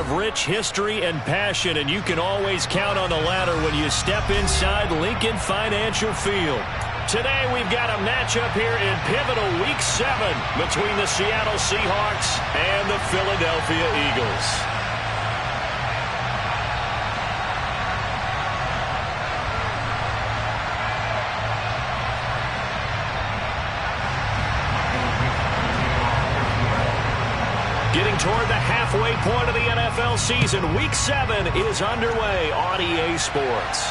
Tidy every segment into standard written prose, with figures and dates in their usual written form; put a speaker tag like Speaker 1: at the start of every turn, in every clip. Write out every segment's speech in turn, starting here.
Speaker 1: of rich history and passion, and you can always count on the ladder when you step inside Lincoln Financial Field. Today we've got a matchup here in pivotal Week 7 between the Seattle Seahawks and the Philadelphia Eagles. Getting toward the halfway point of the NFL season, Week 7 is underway on EA Sports.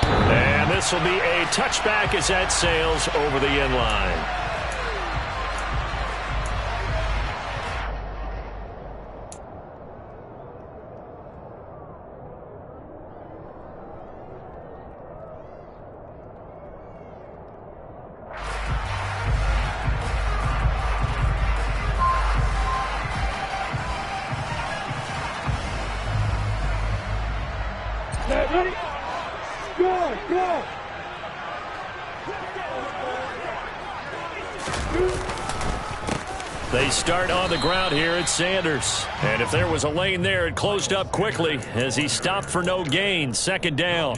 Speaker 1: And this will be a touchback as that sails over the end line.
Speaker 2: Ready? Go!
Speaker 1: They start on the ground here at Sanders. And if there was a lane there, it closed up quickly as he stopped for no gain. Second down.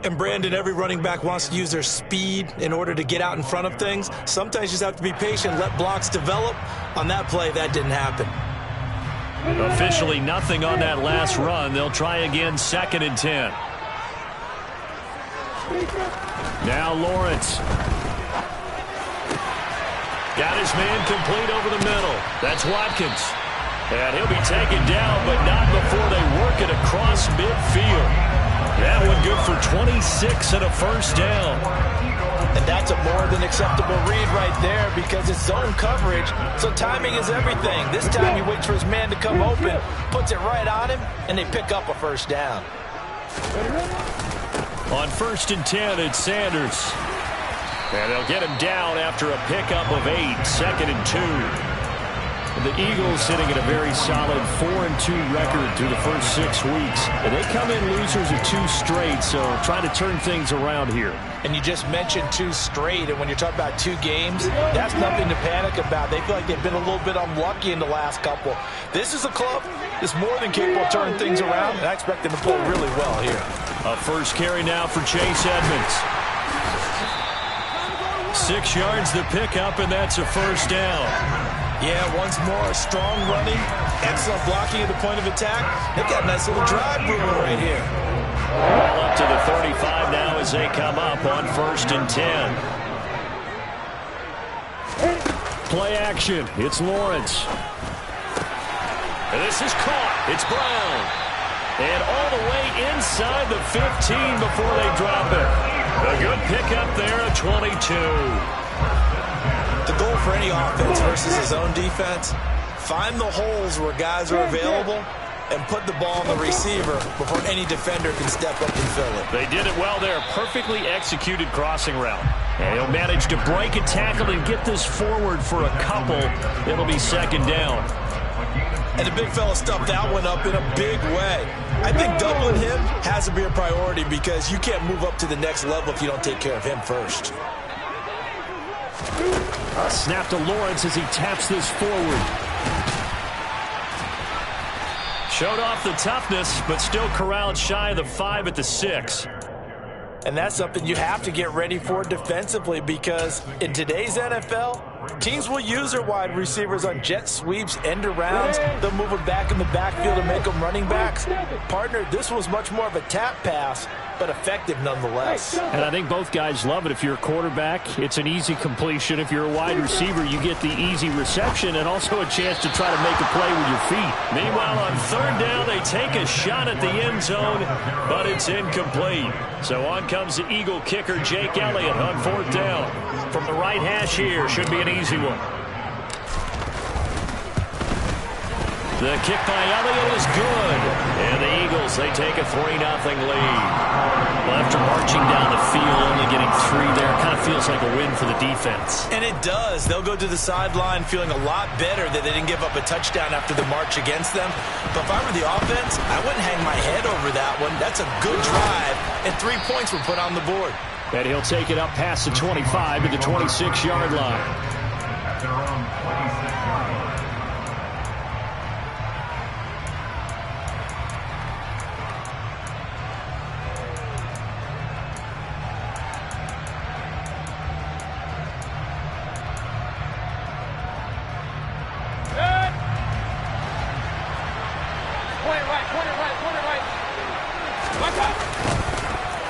Speaker 3: And Brandon, every running back wants to use their speed in order to get out in front of things. Sometimes you just have to be patient, let blocks develop. On that play, that didn't happen.
Speaker 1: Officially nothing on that last run. They'll try again, 2nd and 10. Now Lawrence. Got his man complete over the middle. That's Watkins. And he'll be taken down, but not before they work it across midfield. That one good for 26 and a first down.
Speaker 3: And that's a more than acceptable read right there because it's zone coverage, so timing is everything. This time he waits for his man to come open, puts it right on him, and they pick up a first down.
Speaker 1: On 1st and 10, it's Sanders. And they'll get him down after a pickup of 8, 2nd and 2. The Eagles sitting at a very solid 4-2 record through the first 6 weeks. And they come in losers of 2 straight, so trying to turn things around here.
Speaker 3: And you just mentioned 2 straight, and when you're talking about 2 games, that's nothing to panic about. They feel like they've been a little bit unlucky in the last couple. This is a club that's more than capable of turning things around, and I expect them to play really well here.
Speaker 1: A first carry now for Chase Edmonds. 6 yards the pickup, and that's a first down.
Speaker 3: Yeah, once more, strong running, excellent blocking at the point of attack. They've got a nice little drive brewing right here.
Speaker 1: Ball up to the 35 now as they come up on 1st and 10. Play action. It's Lawrence. And this is caught. It's Brown. And all the way inside the 15 before they drop it. A good pickup there at 22.
Speaker 3: The goal for any offense versus his own defense, find the holes where guys are available and put the ball on the receiver before any defender can step up and fill it.
Speaker 1: They did it well there. Perfectly executed crossing route. And he'll manage to break a tackle and get this forward for a couple. It'll be 2nd down.
Speaker 3: And the big fella stuffed that one up in a big way. I think doubling him has to be a priority because you can't move up to the next level if you don't take care of him first.
Speaker 1: Snap to Lawrence as he taps this forward. Showed off the toughness, but still corralled shy of the 5 at the 6.
Speaker 3: And that's something you have to get ready for defensively because in today's NFL, teams will use their wide receivers on jet sweeps, end arounds. They'll move them back in the backfield and make them running backs. Partner, this was much more of a tap pass, but effective nonetheless.
Speaker 1: And I think both guys love it. If you're a quarterback, it's an easy completion. If you're a wide receiver, you get the easy reception and also a chance to try to make a play with your feet. Meanwhile, on 3rd down, they take a shot at the end zone, but it's incomplete. So on comes the Eagle kicker, Jake Elliott, on 4th down. From the right hash here, should be an easy one. The kick by Elliott is good. And the Eagles, they take a 3-0 lead. Well, after marching down the field, only getting 3 there, kind of feels like a win for the defense.
Speaker 3: And it does. They'll go to the sideline feeling a lot better that they didn't give up a touchdown after the march against them. But if I were the offense, I wouldn't hang my head over that one. That's a good drive, and 3 points were put on the board.
Speaker 1: And he'll take it up past the 25 to the 26-yard line.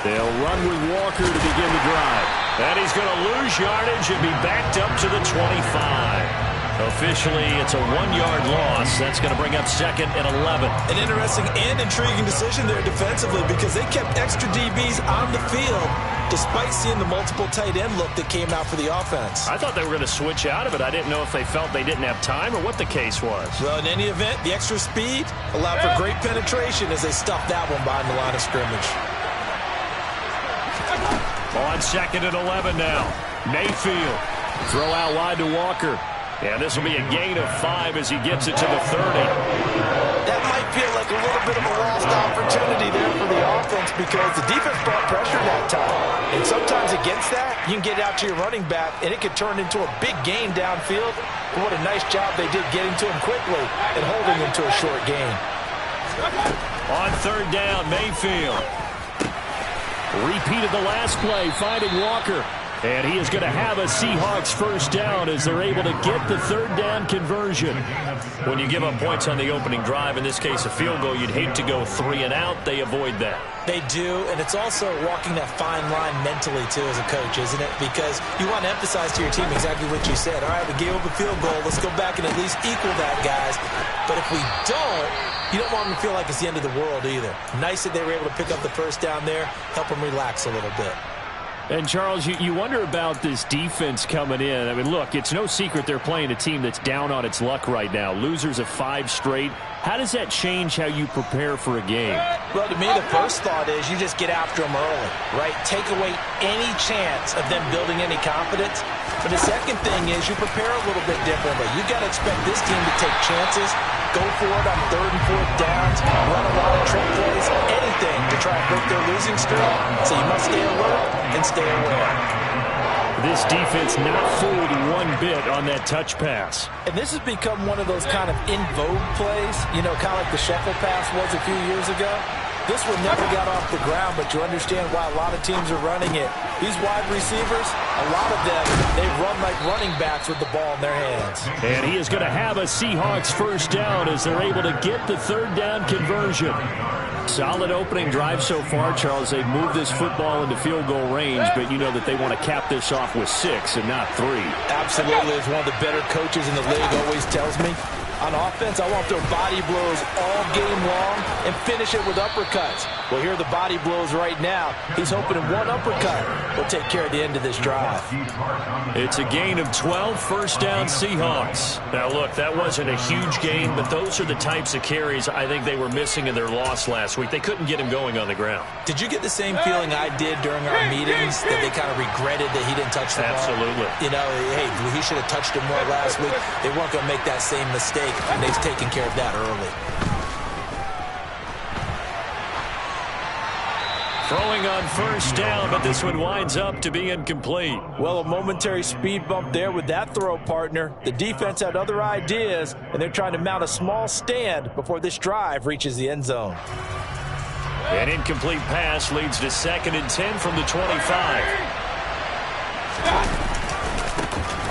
Speaker 1: They'll run with Walker to begin the drive. And he's going to lose yardage and be backed up to the 25. Officially, it's a 1-yard loss. That's going to bring up 2nd and 11.
Speaker 3: An interesting and intriguing decision there defensively because they kept extra DBs on the field despite seeing the multiple tight end look that came out for the offense.
Speaker 1: I thought they were going to switch out of it. I didn't know if they felt they didn't have time or what the case was.
Speaker 3: Well, in any event, the extra speed allowed for great penetration as they stuffed that one behind the line of scrimmage.
Speaker 1: On 2nd and 11 now. Mayfield. Throw out wide to Walker. And this will be a gain of 5 as he gets it to the 30.
Speaker 3: That might feel like a little bit of a lost opportunity there for the offense because the defense brought pressure that time. And sometimes against that, you can get out to your running back, and it could turn into a big gain downfield. But what a nice job they did getting to him quickly and holding him to a short gain.
Speaker 1: On 3rd down, Mayfield. Repeated the last play, finding Walker. And he is going to have a Seahawks first down as they're able to get the 3rd down conversion. When you give up points on the opening drive, in this case a field goal, you'd hate to go 3 and out. They avoid that.
Speaker 3: They do, and it's also walking that fine line mentally, too, as a coach, isn't it? Because you want to emphasize to your team exactly what you said. All right, we gave up a field goal. Let's go back and at least equal that, guys. But if we don't, you don't want them to feel like it's the end of the world either. Nice that they were able to pick up the first down there, help them relax a little bit.
Speaker 1: And, Charles, you wonder about this defense coming in. I mean, look, it's no secret they're playing a team that's down on its luck right now. Losers of 5 straight. How does that change how you prepare for a game?
Speaker 3: Well, to me, the first thought is you just get after them early, right? Take away any chance of them building any confidence. But the second thing is you prepare a little bit differently. You got to expect this team to take chances, go for it on 3rd and 4th downs, run a lot of trick plays, anything to try and break their losing streak. So you must stay alert and stay aware.
Speaker 1: This defense not fooled one bit on that touch pass.
Speaker 3: And this has become one of those kind of in vogue plays, you know, kind of like the shuffle pass was a few years ago. This one never got off the ground, but you understand why a lot of teams are running it. These wide receivers, a lot of them, they run like running backs with the ball in their hands.
Speaker 1: And he is going to have a Seahawks first down as they're able to get the 3rd down conversion. Solid opening drive so far, Charles. They've moved this football into field goal range, but you know that they want to cap this off with 6 and not 3.
Speaker 3: Absolutely. As one of the better coaches in the league always tells me, on offense, I want their body blows all game long and finish it with uppercuts. Well, here are the body blows right now. He's hoping one uppercut will take care of the end of this drive.
Speaker 1: It's a gain of 12, first down Seahawks. Now, look, that wasn't a huge gain, but those are the types of carries I think they were missing in their loss last week. They couldn't get him going on the ground.
Speaker 3: Did you get the same feeling I did during our meetings, that they kind of regretted that he didn't touch the ball?
Speaker 1: Absolutely.
Speaker 3: You know, hey, he should have touched him more last week. They weren't going to make that same mistake, and they've taken care of that early.
Speaker 1: Throwing on first down, but this one winds up to be incomplete.
Speaker 3: Well, a momentary speed bump there with that throw, partner. The defense had other ideas, and they're trying to mount a small stand before this drive reaches the end zone.
Speaker 1: An incomplete pass leads to 2nd and 10 from the 25.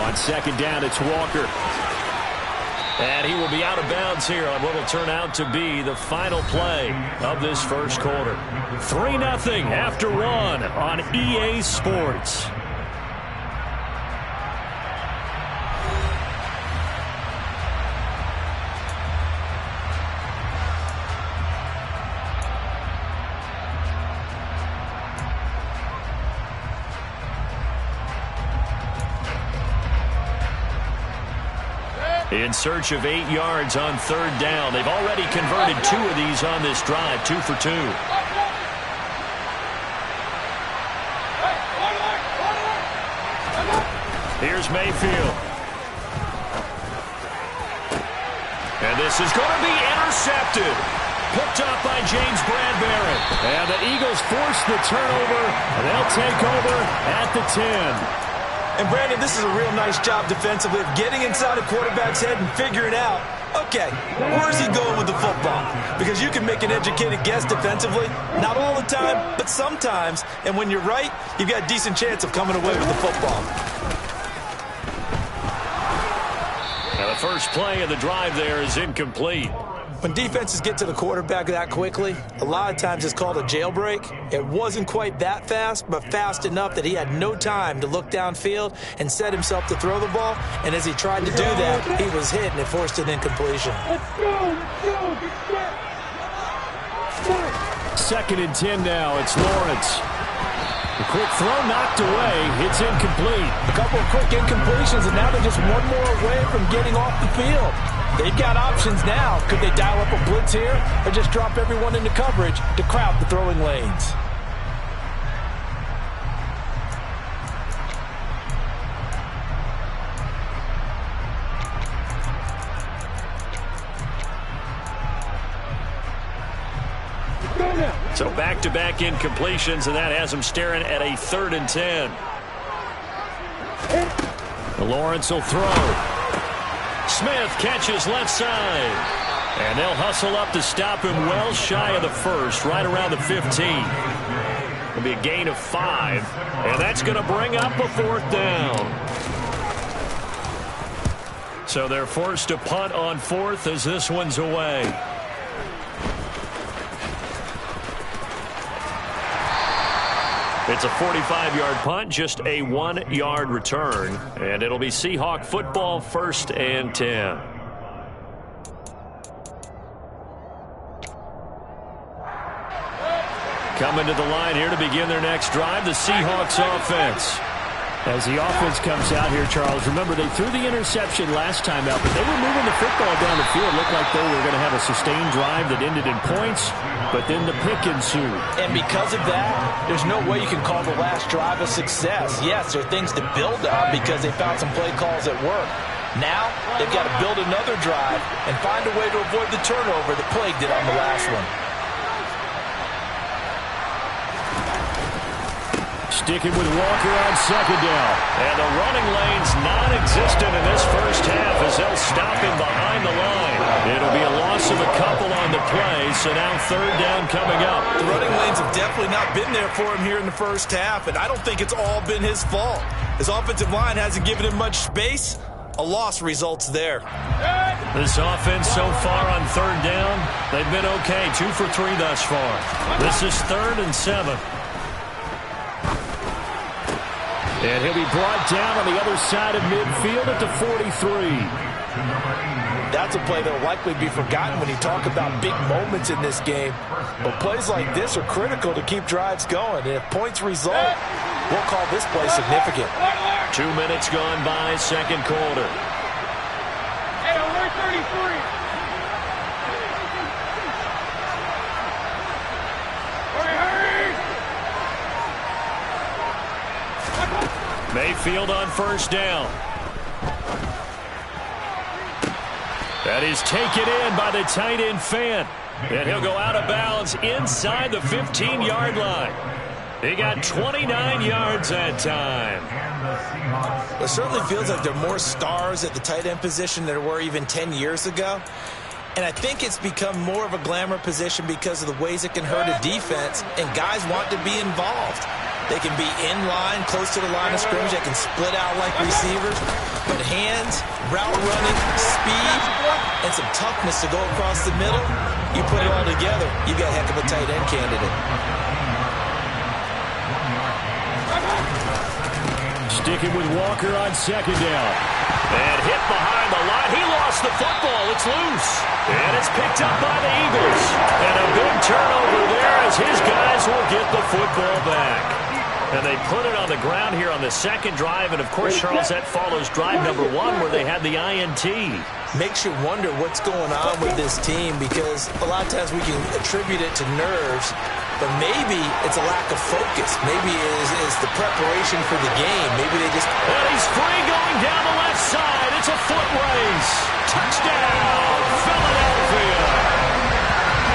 Speaker 1: On 2nd down, it's Walker. And he will be out of bounds here on what will turn out to be the final play of this first quarter. 3-0 after 1 on EA Sports. In search of 8 yards on 3rd down. They've already converted 2 of these on this drive, 2 for 2. Here's Mayfield. And this is going to be intercepted. Picked up by James Bradbury. And the Eagles force the turnover. And they'll take over at the 10.
Speaker 3: And, Brandon, this is a real nice job defensively of getting inside a quarterback's head and figuring out, okay, where's he going with the football? Because you can make an educated guess defensively, not all the time, but sometimes. And when you're right, you've got a decent chance of coming away with the football.
Speaker 1: Now the first play of the drive there is incomplete.
Speaker 3: When defenses get to the quarterback that quickly, a lot of times it's called a jailbreak. It wasn't quite that fast, but fast enough that he had no time to look downfield and set himself to throw the ball. And as he tried to do that, he was hit and it forced an incompletion.
Speaker 2: Let's go!
Speaker 1: Second and 10 now. It's Lawrence. The quick throw knocked away. It's incomplete.
Speaker 3: A couple of quick incompletions, and now they're just one more away from getting off the field. They've got options now. Could they dial up a blitz here or just drop everyone into coverage to crowd the throwing lanes?
Speaker 1: So back-to-back incompletions, and that has him staring at a 3rd and 10. Lawrence will throw. Smith catches left side. And they'll hustle up to stop him well shy of the first, right around the 15. It'll be a gain of 5, and that's going to bring up a 4th down. So they're forced to punt on 4th as this one's away. It's a 45-yard punt, just a 1-yard return. And it'll be Seahawk football, 1st and 10. Coming to the line here to begin their next drive, the Seahawks offense. As the offense comes out here, Charles, remember they threw the interception last time out, but they were moving the football down the field. It looked like they were going to have a sustained drive that ended in points, but then the pick ensued.
Speaker 3: And because of that, there's no way you can call the last drive a success. Yes, there are things to build on because they found some play calls that work. Now, they've got to build another drive and find a way to avoid the turnover that plagued it on the last one.
Speaker 1: Sticking with Walker on 2nd down. And the running lane's non-existent in this first half as they'll stop him behind the line. It'll be a loss of a couple on the play, so now 3rd down coming up.
Speaker 3: The running lanes have definitely not been there for him here in the first half, and I don't think it's all been his fault. His offensive line hasn't given him much space. A loss results there.
Speaker 1: This offense so far on 3rd down, they've been okay. 2 for 3 thus far. This is 3rd and 7. And he'll be brought down on the other side of midfield at the 43.
Speaker 3: That's a play that will likely be forgotten when you talk about big moments in this game. But plays like this are critical to keep drives going. And if points result, we'll call this play significant.
Speaker 1: 2 minutes gone by, 2nd quarter.
Speaker 2: Hey, alert 33.
Speaker 1: Mayfield on 1st down. That is taken in by the tight end Fant. And he'll go out of bounds inside the 15-yard line. He got 29 yards that time.
Speaker 3: It certainly feels like there are more stars at the tight end position than there were even 10 years ago. And I think it's become more of a glamour position because of the ways it can hurt a defense, and guys want to be involved. They can be in line, close to the line of scrimmage. They can split out like receivers. But hands, route running, speed, and some toughness to go across the middle, you put it all together, you got a heck of a tight end candidate.
Speaker 1: Sticking with Walker on 2nd down. And hit behind the line. He lost the football. It's loose. And it's picked up by the Eagles. And a big turnover there as his guys will get the football back. And they put it on the ground here on the 2nd drive. And, of course, Charles, that follows drive number 1 where they had the INT.
Speaker 3: Makes you wonder what's going on with this team because a lot of times we can attribute it to nerves, but maybe it's a lack of focus. Maybe it's the preparation for the game. Maybe they just...
Speaker 1: And he's free going down the left side. It's a foot race. Touchdown, Philadelphia.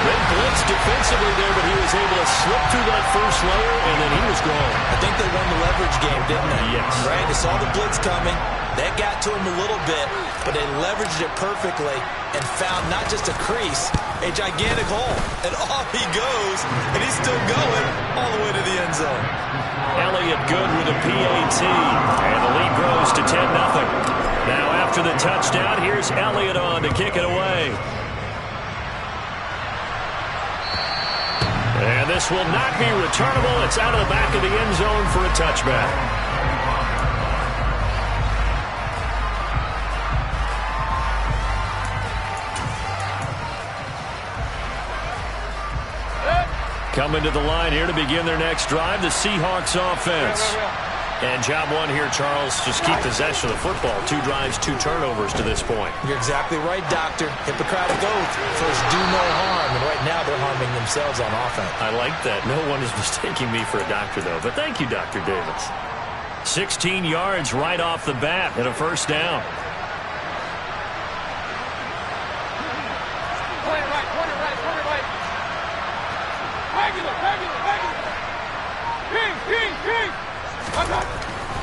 Speaker 1: They blitzed defensively there, but he was able to slip through that first layer, and then he was gone.
Speaker 3: I think they won the leverage game, didn't they?
Speaker 1: Yes.
Speaker 3: Right? They saw the blitz coming. That got to him a little bit, but they leveraged it perfectly and found not just a crease, a gigantic hole. And off he goes, and he's still going all the way to the end zone.
Speaker 1: Elliott good with a PAT, and the lead grows to 10-0. Now after the touchdown, here's Elliott on to kick it away. pass will not be returnable. It's out of the back of the end zone for a touchback. Coming to the line here to begin their next drive, the Seahawks offense. And job one here, Charles, just keep possession of the football. 2 drives, 2 turnovers to this point.
Speaker 3: You're exactly right, Doctor. Hippocratic oath. First, do no harm. And right now, they're harming themselves on offense.
Speaker 1: I like that. No one is mistaking me for a doctor, though. But thank you, Dr. Davis. 16 yards right off the bat and a first down.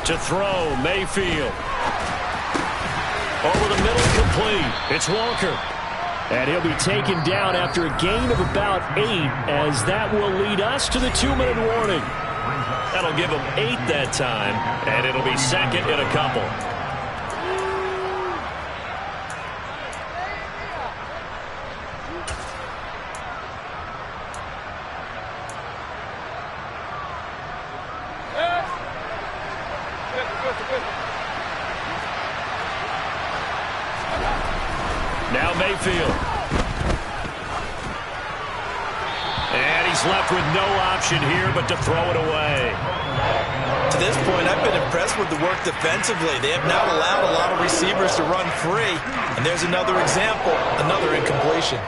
Speaker 1: To throw, Mayfield. Over the middle, complete. It's Walker. And he'll be taken down after a gain of about 8, as that will lead us to the 2-minute warning. That'll give him 8 that time, and it'll be second in a couple. Now Mayfield. And he's left with no option here but to throw it away.
Speaker 3: To this point, I've been impressed with the work defensively. They have not allowed a lot of receivers to run free. And there's another example, another incompletion.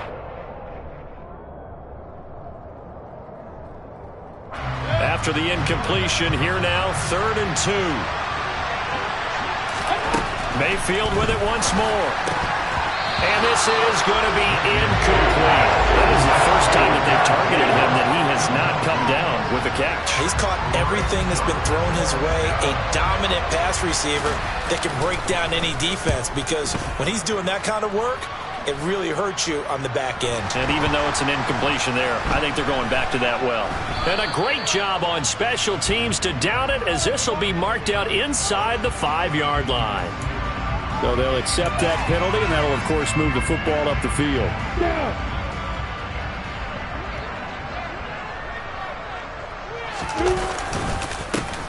Speaker 1: After the incompletion, here now, 3rd and 2. Mayfield with it once more. And this is going to be incomplete. That is the first time that they've targeted him that he has not come down with a catch.
Speaker 3: He's caught everything that's been thrown his way. A dominant pass receiver that can break down any defense, because when he's doing that kind of work, it really hurts you on the back end.
Speaker 1: And even though it's an incompletion there, I think they're going back to that well. And a great job on special teams to down it, as this will be marked out inside the 5-yard line. So they'll accept that penalty, and that'll, of course, move the football up the field.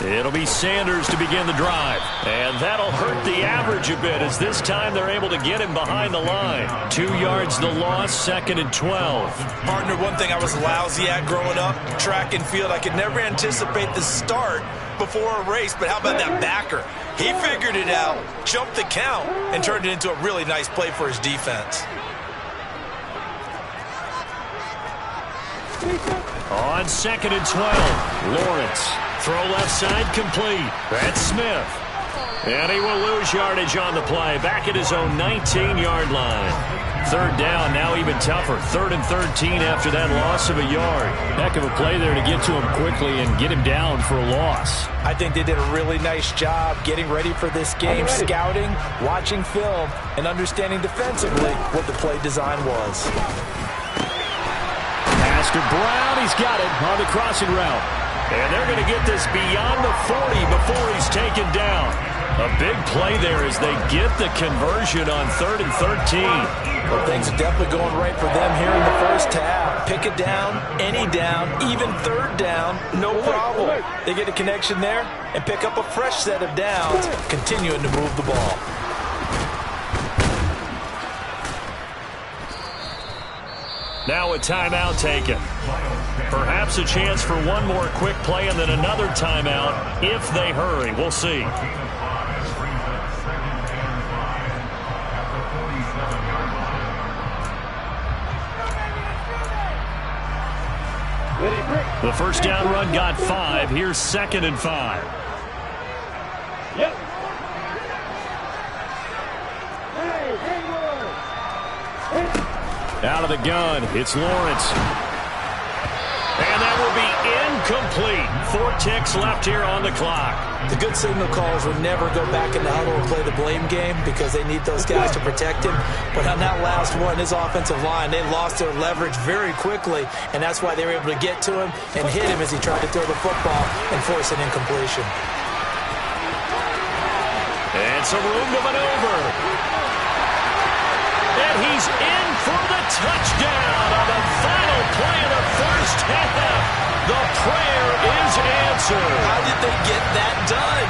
Speaker 1: It'll be Sanders to begin the drive. And that'll hurt the average a bit, as this time they're able to get him behind the line. 2 yards the loss, 2nd and 12.
Speaker 3: Partner, one thing I was lousy at growing up, track and field, I could never anticipate the start before a race, but how about that backer? He figured it out, jumped the count, and turned it into a really nice play for his defense.
Speaker 1: On 2nd and 12, Lawrence. Throw left side, complete. That's Smith. And he will lose yardage on the play, back at his own 19-yard line. 3rd down, now even tougher. 3rd and 13 after that loss of a yard. Heck of a play there to get to him quickly and get him down for a loss.
Speaker 3: I think they did a really nice job getting ready for this game, scouting, watching film, and understanding defensively what the play design was.
Speaker 1: Pass to Brown, he's got it on the crossing route. And they're going to get this beyond the 40 before he's taken down. A big play there as they get the conversion on 3rd and 13.
Speaker 3: Well, things are definitely going right for them here in the first half. Pick it down, any down, even 3rd down, no problem. They get a connection there and pick up a fresh set of downs, continuing to move the ball.
Speaker 1: Now a timeout taken. Perhaps a chance for one more quick play and then another timeout if they hurry. We'll see. The first down run got 5. Here's 2nd and 5.
Speaker 2: Yep.
Speaker 1: Out of the gun, it's Lawrence. And that will be incomplete. 4 ticks left here on the clock.
Speaker 3: The good signal callers will never go back in the huddle and play the blame game because they need those guys to protect him. But on that last one, his offensive line, they lost their leverage very quickly, and that's why they were able to get to him and hit him as he tried to throw the football and force an incompletion.
Speaker 1: And some room to maneuver. And he's in for the touchdown on the final play of the first half. answer.
Speaker 3: How did they get that done?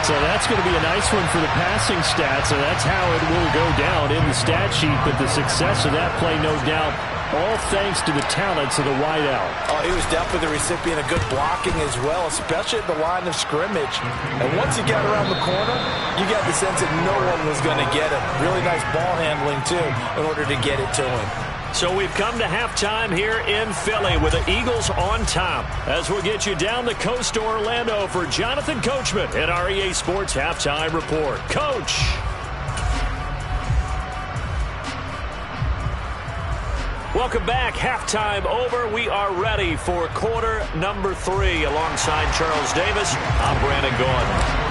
Speaker 1: So that's going to be a nice one for the passing stats, and that's how it will go down in the stat sheet. But the success of that play, no doubt, all thanks to the talents of the wideout.
Speaker 3: Oh, he was definitely the recipient of good blocking as well, especially at the line of scrimmage. And once he got around the corner, you got the sense that no one was going to get him. Really nice ball handling, too, in order to get it to him.
Speaker 1: So we've come to halftime here in Philly with the Eagles on top. As we'll get you down the coast to Orlando for Jonathan Coachman at our EA Sports Halftime Report. Coach! Welcome back. Halftime over. We are ready for quarter number 3. Alongside Charles Davis, I'm Brandon Gaudin.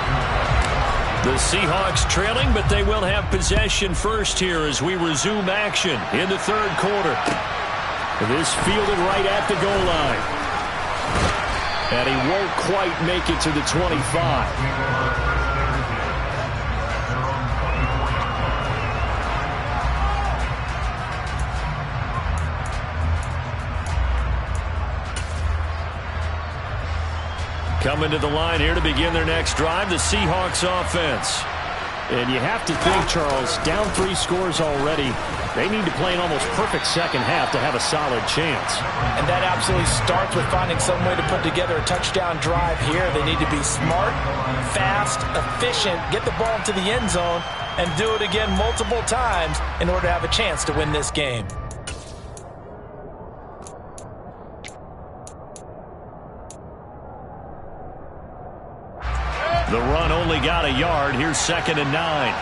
Speaker 1: The Seahawks trailing, but they will have possession first here as we resume action in the third quarter. This fielded right at the goal line. And he won't quite make it to the 25. Coming to the line here to begin their next drive, the Seahawks offense. And you have to think, Charles, down 3 scores already. They need to play an almost perfect second half to have a solid chance.
Speaker 3: And that absolutely starts with finding some way to put together a touchdown drive here. They need to be smart, fast, efficient, get the ball into the end zone, and do it again multiple times in order to have a chance to win this game.
Speaker 1: The run only got a yard. Here's 2nd and 9.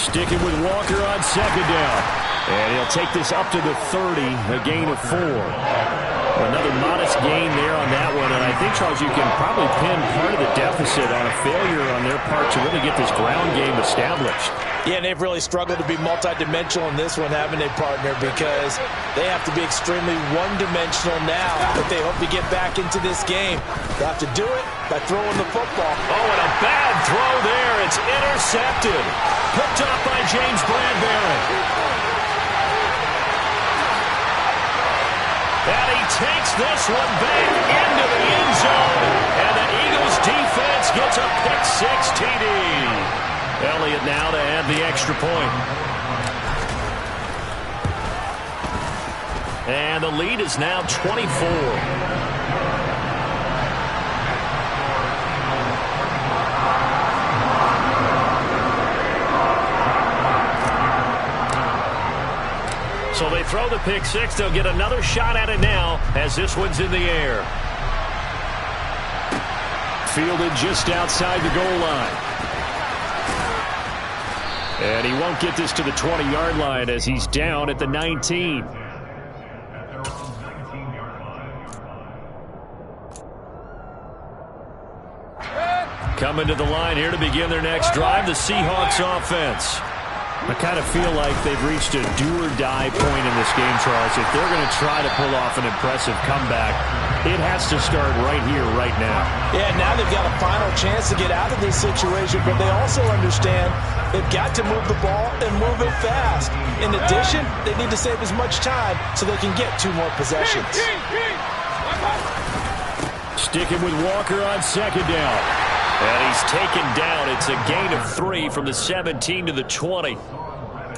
Speaker 1: Sticking with Walker on 2nd down. And he'll take this up to the 30, a gain of 4. Another modest gain there on that one. And I think, Charles, you can probably pin part of the deficit on a failure on their part to really get this ground game established.
Speaker 3: Yeah, and they've really struggled to be multidimensional in this one, haven't they, partner? Because they have to be extremely one-dimensional now if they hope to get back into this game. They'll have to do it by throwing the football.
Speaker 1: Oh, and a bad throw there. It's intercepted. Picked up by James Bradbury. And he takes this one back into the end zone. And the Eagles defense gets a pick-6 TD. Elliott now to add the extra point. And the lead is now 24. So they throw the pick-6. They'll get another shot at it now as this one's in the air. Fielded just outside the goal line. And he won't get this to the 20-yard line as he's down at the 19. Coming to the line here to begin their next drive, the Seahawks offense. I kind of feel like they've reached a do-or-die point in this game, Charles. If they're going to try to pull off an impressive comeback, it has to start right here, right now.
Speaker 3: Yeah, now they've got a final chance to get out of this situation, but they also understand they've got to move the ball and move it fast. In addition, they need to save as much time so they can get 2 more possessions.
Speaker 1: Sticking with Walker on 2nd down. And he's taken down. It's a gain of 3 from the 17 to the 20.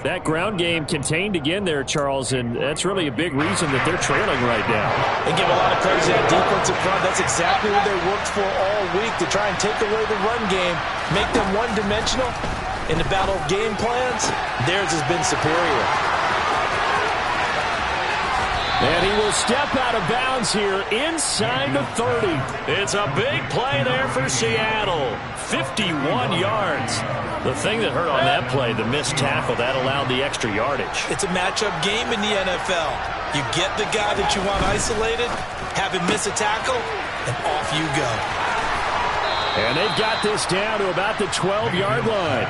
Speaker 1: That ground game contained again there, Charles, and that's really a big reason that they're trailing right now.
Speaker 3: They give a lot of credit to that defensive front. That's exactly what they worked for all week, to try and take away the run game, make them one-dimensional. In the battle of game plans, theirs has been superior.
Speaker 1: And he will step out of bounds here inside the 30. It's a big play there for Seattle. 51 yards. The thing that hurt on that play, the missed tackle, that allowed the extra yardage.
Speaker 3: It's a matchup game in the NFL. You get the guy that you want isolated, have him miss a tackle, and off you go.
Speaker 1: And they've got this down to about the 12-yard line.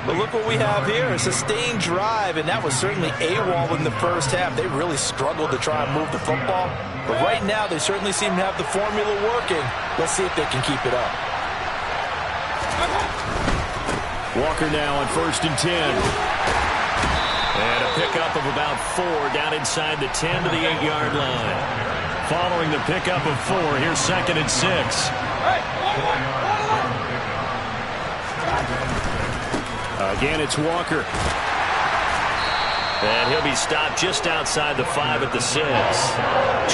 Speaker 3: But look what we have here, a sustained drive, and that was certainly AWOL in the first half. They really struggled to try and move the football. But right now, they certainly seem to have the formula working. Let's see if they can keep it up.
Speaker 1: Walker now on 1st and 10. And a pickup of about 4 down inside the 10 to the 8-yard line. Following the pickup of 4, here's 2nd and 6. Again, it's Walker. And he'll be stopped just outside the 5 at the 6. 2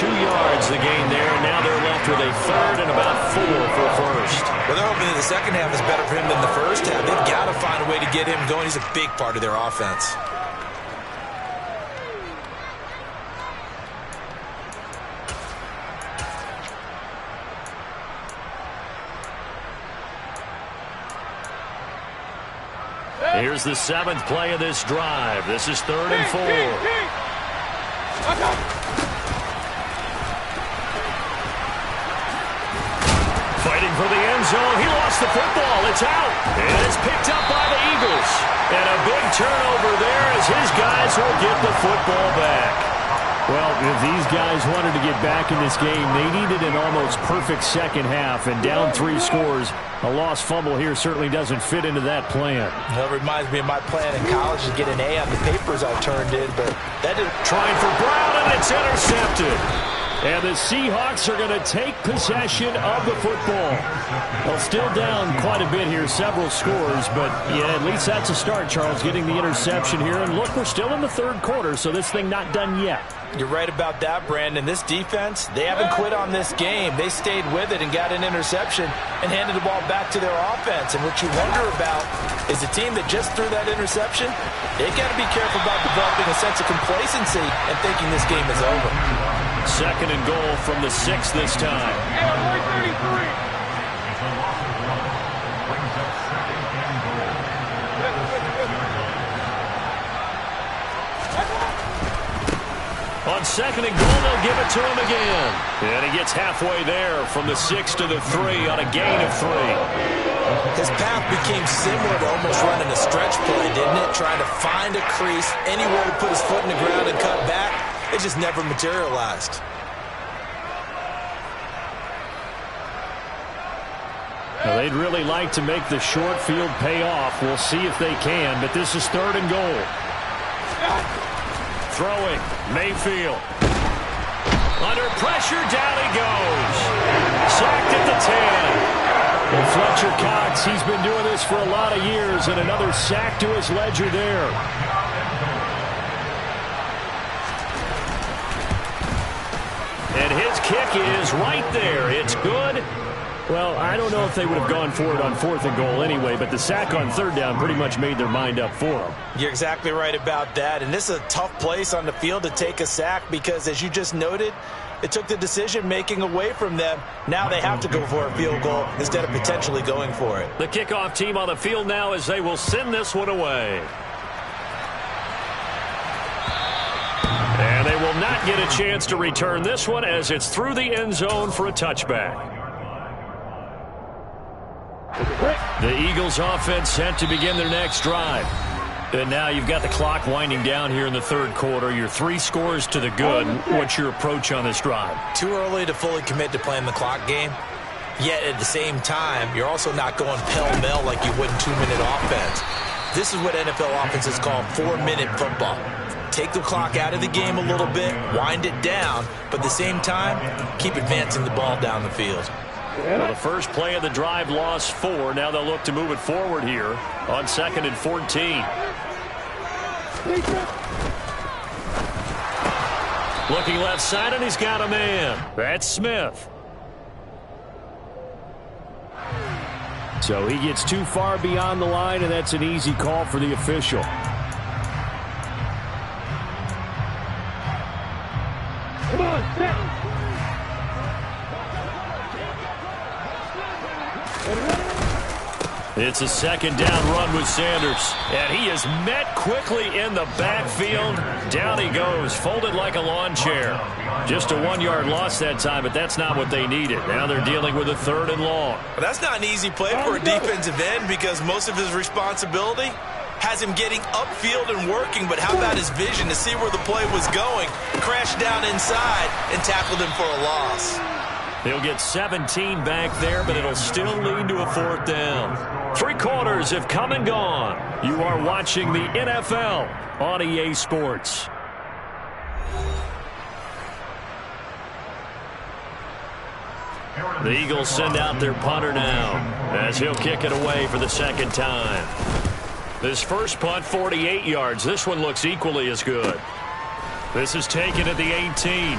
Speaker 1: yards the gain there, and now they're left with a 3rd and about 4 for first.
Speaker 3: Well, they're hoping that the second half is better for him than the first half. They've got to find a way to get him going. He's a big part of their offense.
Speaker 1: Here's the 7th play of this drive. This is 3rd and 4. Fighting for the end zone. He lost the football. It's out. And it's picked up by the Eagles. And a big turnover there as his guys will get the football back. Well, if these guys wanted to get back in this game, they needed an almost perfect second half, and down 3 scores. A lost fumble here certainly doesn't fit into that plan.
Speaker 3: That reminds me of my plan in college to get an A on the papers I turned in, but that didn't.
Speaker 1: Trying for Brown, and it's intercepted. And the Seahawks are going to take possession of the football. Well, still down quite a bit here, several scores, but yeah, at least that's a start, Charles, getting the interception here. And look, we're still in the 3rd quarter, so this thing not done yet.
Speaker 3: You're right about that, Brandon. This defense, they haven't quit on this game. They stayed with it and got an interception and handed the ball back to their offense. And what you wonder about is the team that just threw that interception, they've got to be careful about developing a sense of complacency and thinking this game is over.
Speaker 1: 2nd and goal from the 6 this time. On 2nd and goal, they'll give it to him again. And he gets halfway there from the 6 to the 3 on a gain of 3.
Speaker 3: His path became similar to almost running a stretch play, didn't it? Trying to find a crease, anywhere to put his foot in the ground and cut back. It just never materialized.
Speaker 1: Now, they'd really like to make the short field pay off. We'll see if they can, but this is 3rd and goal. Throwing, Mayfield. Under pressure, down he goes. Sacked at the 10. Well, Fletcher Cox, he's been doing this for a lot of years, and another sack to his ledger there. And his kick is right there. It's good. Well, I don't know if they would have gone for it on 4th and goal anyway, but the sack on 3rd down pretty much made their mind up for them.
Speaker 3: You're exactly right about that, and this is a tough place on the field to take a sack because, as you just noted, it took the decision-making away from them. Now they have to go for a field goal instead of potentially going for it.
Speaker 1: The kickoff team on the field now as they will send this one away. And they will not get a chance to return this one as it's through the end zone for a touchback. The Eagles offense set to begin their next drive. And now you've got the clock winding down here in the 3rd quarter. You're 3 scores to the good. What's your approach on this drive?
Speaker 3: Too early to fully commit to playing the clock game. Yet at the same time, you're also not going pell-mell like you would in 2-minute offense. This is what NFL offenses call 4-minute football. Take the clock out of the game a little bit, wind it down, but at the same time, keep advancing the ball down the field.
Speaker 1: Well, the first play of the drive lost 4. Now they'll look to move it forward here on 2nd and 14. Looking left side, and he's got a man. That's Smith. So he gets too far beyond the line, and that's an easy call for the official.
Speaker 2: Come on, set.
Speaker 1: It's a 2nd down run with Sanders. And he is met quickly in the backfield. Down he goes, folded like a lawn chair. Just a 1-yard loss that time, but that's not what they needed. Now they're dealing with a 3rd and long.
Speaker 3: Well, that's not an easy play for a defensive end because most of his responsibility has him getting upfield and working, but how about his vision to see where the play was going, crashed down inside, and tackled him for a loss.
Speaker 1: He'll get 17 back there, but it'll still lead to a 4th down. 3 quarters have come and gone. You are watching the NFL on EA Sports. The Eagles send out their punter now as he'll kick it away for the 2nd time. This first punt, 48 yards. This one looks equally as good. This is taken at the 18.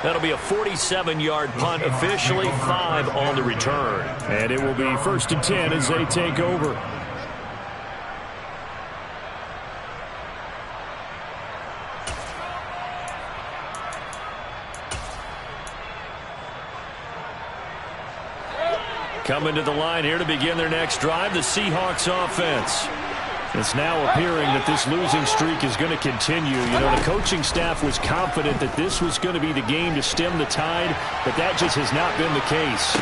Speaker 1: That'll be a 47-yard punt, officially 5 on the return.
Speaker 2: And it will be 1st and 10 as they take over.
Speaker 1: Coming to the line here to begin their next drive, the Seahawks offense.
Speaker 2: It's now appearing that this losing streak is going to continue. You know, the coaching staff was confident that this was going to be the game to stem the tide, but that just has not been the case.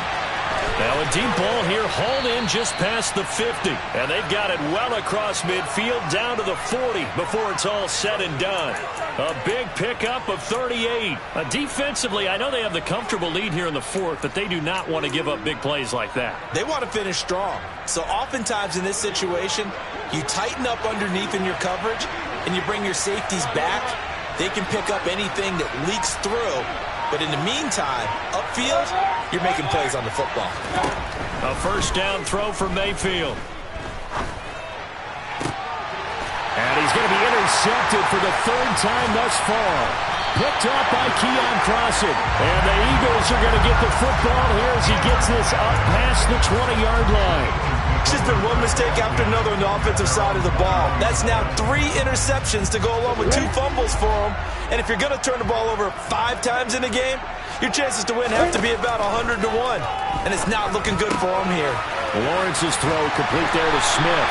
Speaker 1: Now a deep ball here, hauled in just past the 50. And they've got it well across midfield down to the 40 before it's all said and done. A big pickup of 38. Defensively, I know they have the comfortable lead here in the 4th, but they do not want to give up big plays like that.
Speaker 3: They want to finish strong. So oftentimes in this situation, you tighten up underneath in your coverage and you bring your safeties back. They can pick up anything that leaks through. But in the meantime, upfield, you're making plays on the football.
Speaker 1: A 1st down throw for Mayfield.
Speaker 2: And he's going to be intercepted for the 3rd time thus far. Picked up by Keon Crossen. And the Eagles are going to get the football here as he gets this up past the 20-yard line.
Speaker 3: It's just been one mistake after another on the offensive side of the ball. That's now 3 interceptions to go along with 2 fumbles for him. And if you're going to turn the ball over 5 times in a game, your chances to win have to be about 100 to 1. And it's not looking good for him here.
Speaker 1: Lawrence's throw complete there to Smith.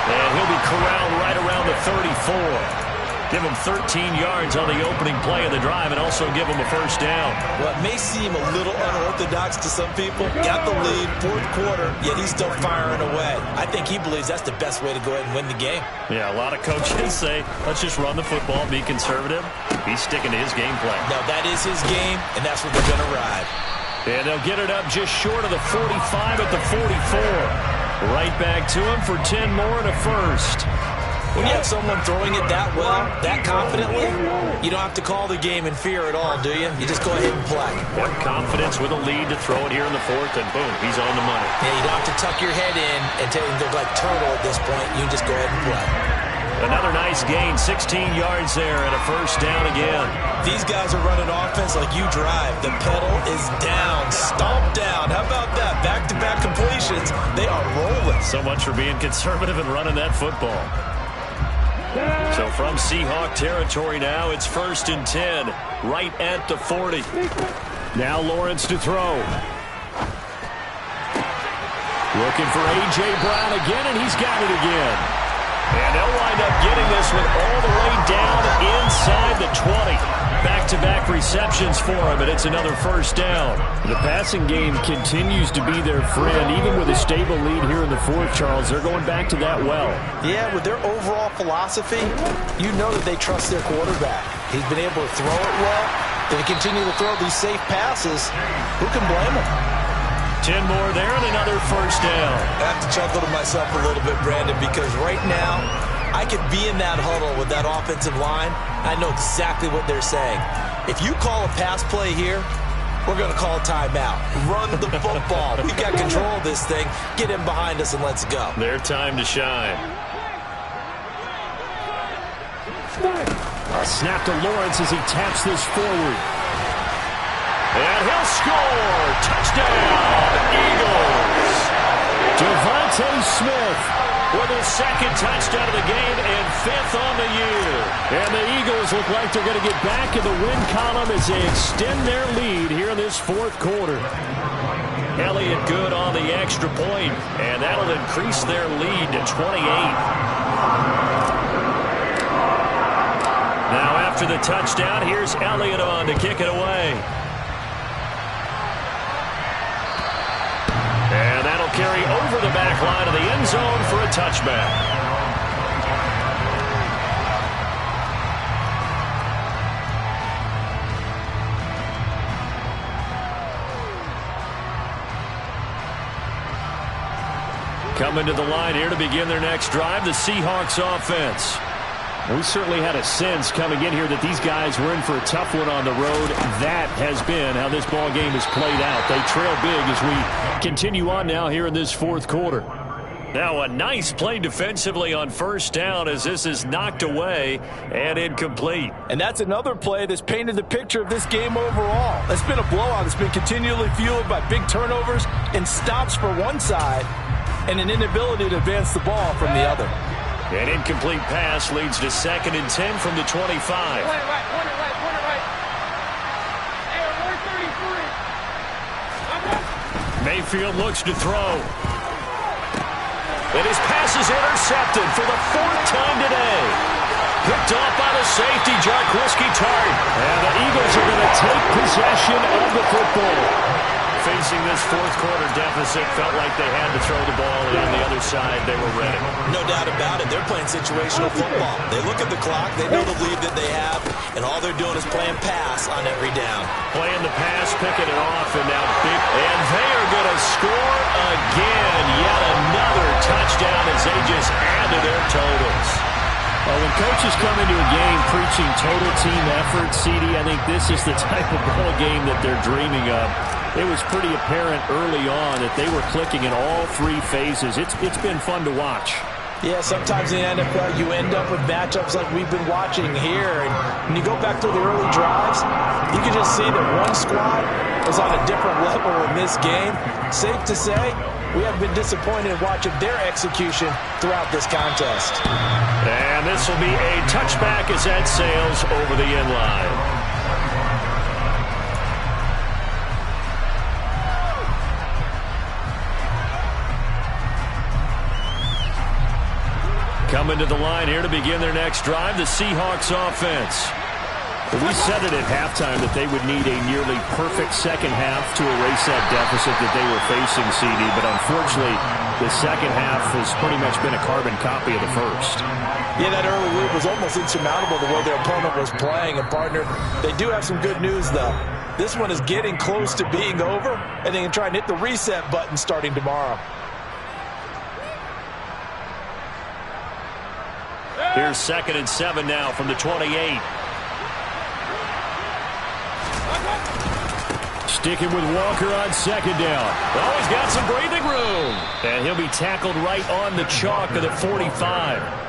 Speaker 1: And he'll be corralled right around the 34. Give him 13 yards on the opening play of the drive and also give him a 1st down.
Speaker 3: Well, it may seem a little unorthodox to some people. Got the lead, 4th quarter, yet he's still firing away. I think he believes that's the best way to go ahead and win the game.
Speaker 1: Yeah, a lot of coaches say, let's just run the football, be conservative. He's sticking to his game plan.
Speaker 3: No, that is his game, and that's what they're going to ride.
Speaker 1: And they'll get it up just short of the 45 at the 44. Right back to him for 10 more and a 1st.
Speaker 3: When you have someone throwing it that well, that confidently, you don't have to call the game in fear at all, do you? You just go ahead and play.
Speaker 1: What confidence with a lead to throw it here in the 4th, and boom, he's on the money.
Speaker 3: Yeah, you don't have to tuck your head in and look like turtle at this point. You can just go ahead and play.
Speaker 1: Another nice gain, 16 yards there, and a 1st down again.
Speaker 3: These guys are running offense like you drive. The pedal is down, stomped down. How about that? Back-to-back completions. They are rolling.
Speaker 1: So much for being conservative and running that football. So from Seahawk territory now, it's 1st and 10, right at the 40.
Speaker 2: Now Lawrence to throw. Looking for A.J. Brown again, and he's got it again.
Speaker 1: And they'll wind up getting this one all the way down inside the 20. Back-to-back receptions for him, and it's another 1st down.
Speaker 2: The passing game continues to be their friend. Even with a stable lead here in the 4th, Charles, they're going back to that well.
Speaker 3: Yeah, with their overall philosophy, you know that they trust their quarterback. He's been able to throw it well. If they continue to throw these safe passes, who can blame him?
Speaker 1: 10 more there and another 1st down.
Speaker 3: I have to chuckle to myself a little bit, Brandon, because right now, I could be in that huddle with that offensive line. I know exactly what they're saying. If you call a pass play here, we're going to call a timeout. Run the football. We've got control of this thing. Get in behind us and let's go.
Speaker 1: Their time to shine.
Speaker 2: A snap to Lawrence as he taps this forward.
Speaker 1: And he'll score. Touchdown, Eagles.
Speaker 2: Devontae Smith
Speaker 1: with his 2nd touchdown of the game and 5th on the year.
Speaker 2: And the Eagles look like they're going to get back in the win column as they extend their lead here in this 4th quarter.
Speaker 1: Elliott good on the extra point, and that'll increase their lead to 28. Now after the touchdown, here's Elliott on to kick it away. And that'll carry over the back line of the end zone for a touchback.
Speaker 2: Coming to the line here to begin their next drive, the Seahawks offense. We certainly had a sense coming in here that these guys were in for a tough one on the road. That has been how this ball game has played out. They trail big as we continue on now here in this fourth quarter.
Speaker 1: Now a nice play defensively on first down as this is knocked away and incomplete.
Speaker 3: And that's another play that's painted the picture of this game overall. It's been a blowout. It's been continually fueled by big turnovers and stops for one side and an inability to advance the ball from the other.
Speaker 1: An incomplete pass leads to 2nd and 10 from the 25. Mayfield looks to throw. And his pass is intercepted for the 4th time today. Picked off by the safety, Jaquiski Tartt.
Speaker 2: And the Eagles are going to take possession of the football.
Speaker 1: Facing this fourth quarter deficit, felt like they had to throw the ball, and on the other side, they were ready.
Speaker 3: No doubt about it. They're playing situational football. They look at the clock, they know the lead that they have, and all they're doing is playing pass on every down.
Speaker 1: Playing the pass, picking it off, and now big. And they are going to score again. Yet another touchdown as they just add to their totals.
Speaker 2: Well, when coaches come into a game preaching total team effort, CD, I think this is the type of ball game that they're dreaming of. It was pretty apparent early on that they were clicking in all 3 phases. It's been fun to watch.
Speaker 3: Yeah, sometimes in the NFL you end up with matchups like we've been watching here. And when you go back to the early drives, you can just see that one squad is on a different level in this game. Safe to say, we have been disappointed in watching their execution throughout this contest.
Speaker 1: And this will be a touchback as that sails over the end line. Coming to the line here to begin their next drive, the Seahawks offense.
Speaker 2: We said it at halftime that they would need a nearly perfect second half to erase that deficit that they were facing, CD, but unfortunately, the second half has pretty much been a carbon copy of the first.
Speaker 3: Yeah, that early lead was almost insurmountable the way their opponent was playing. And, partner, they do have some good news, though. This one is getting close to being over, and they can try and hit the reset button starting tomorrow.
Speaker 1: Here's 2nd and 7 now from the 28.
Speaker 2: Sticking with Walker on 2nd down.
Speaker 1: Oh, he's got some breathing room. And he'll be tackled right on the chalk of the 45.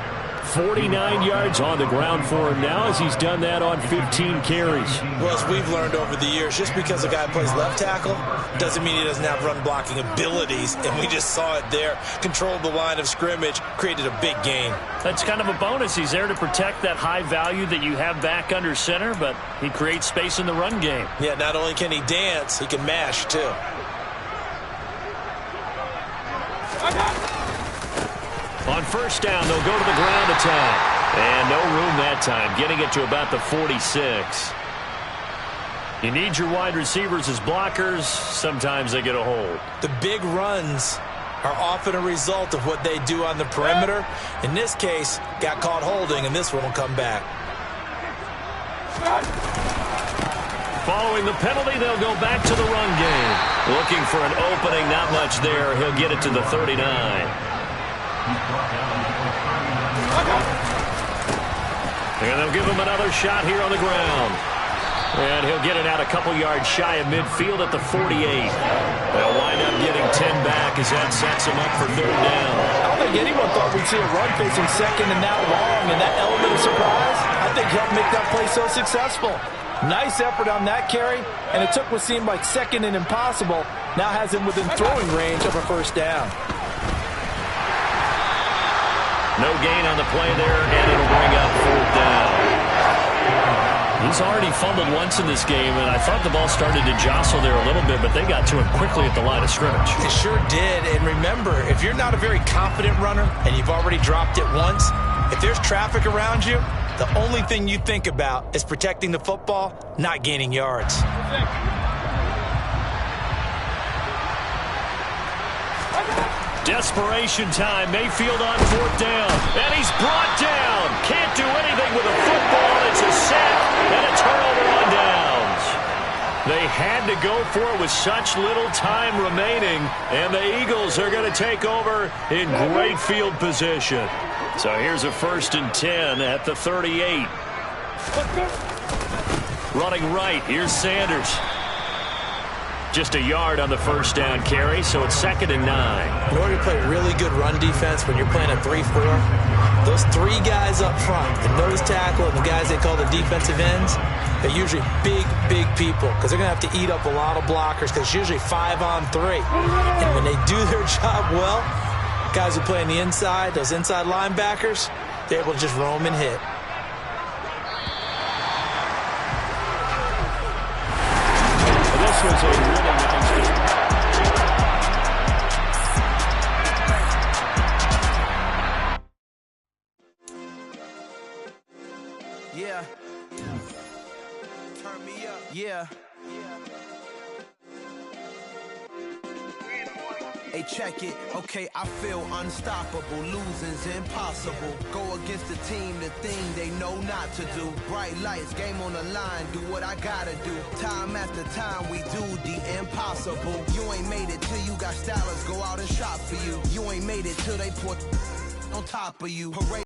Speaker 2: 49 yards on the ground for him now as he's done that on 15 carries.
Speaker 3: Well, as we've learned over the years, just because a guy plays left tackle doesn't mean he doesn't have run blocking abilities, and we just saw it there. Controlled the line of scrimmage, created a big gain.
Speaker 1: That's kind of a bonus. He's there to protect that high value that you have back under center, but he creates space in the run game.
Speaker 3: Yeah, not only can he dance, he can mash, too.
Speaker 1: On first down, they'll go to the ground attack. And no room that time, getting it to about the 46. You need your wide receivers as blockers. Sometimes they get a hold.
Speaker 3: The big runs are often a result of what they do on the perimeter. In this case, got caught holding, and this one will come back.
Speaker 1: Following the penalty, they'll go back to the run game. Looking for an opening, not much there. He'll get it to the 39. And they'll give him another shot here on the ground. And he'll get it out a couple yards shy of midfield at the 48. They'll wind up getting 10 back as that sets him up for 3rd down.
Speaker 3: I don't think anyone thought we'd see a run facing 2nd and that long, and that element of surprise, I think, helped make that play so successful. Nice effort on that carry, and it took what seemed like 2nd and impossible, now has him within throwing range of a 1st down.
Speaker 1: No gain on the play there, and it'll bring up 4th down. He's already fumbled once in this game, and I thought the ball started to jostle there a little bit, but they got to him quickly at the line of scrimmage.
Speaker 3: It sure did, and remember, if you're not a very confident runner and you've already dropped it once, if there's traffic around you, the only thing you think about is protecting the football, not gaining yards.
Speaker 1: Desperation time. Mayfield on 4th down. And he's brought down. Can't do anything with a football. It's a sack and a turnover on downs. They had to
Speaker 2: to go for it with such little time remaining, and the Eagles are going to take over in great field position.
Speaker 1: So here's a 1st and 10 at the 38. Running right, here's Sanders. Just a yard on the 1st down carry, so it's 2nd and 9.
Speaker 3: In order to play really good run defense when you're playing a 3-4, those 3 guys up front, the nose tackle and the guys they call the defensive ends, they're usually big people because they're going to have to eat up a lot of blockers because it's usually 5-on-3. And when they do their job well, guys who play on the inside, those inside linebackers, they're able to just roam and hit.
Speaker 1: This was a really nice game.
Speaker 4: Yeah. Turn me up. Yeah. Hey, check it. Okay, I feel unstoppable. Losing's impossible. Go against the team, the thing they know not to do. Bright lights, game on the line. Do what I gotta do. Time after time, we do the impossible. You ain't made it till you got stylers go out and shop for you. You ain't made it till they put on top of you. Hooray.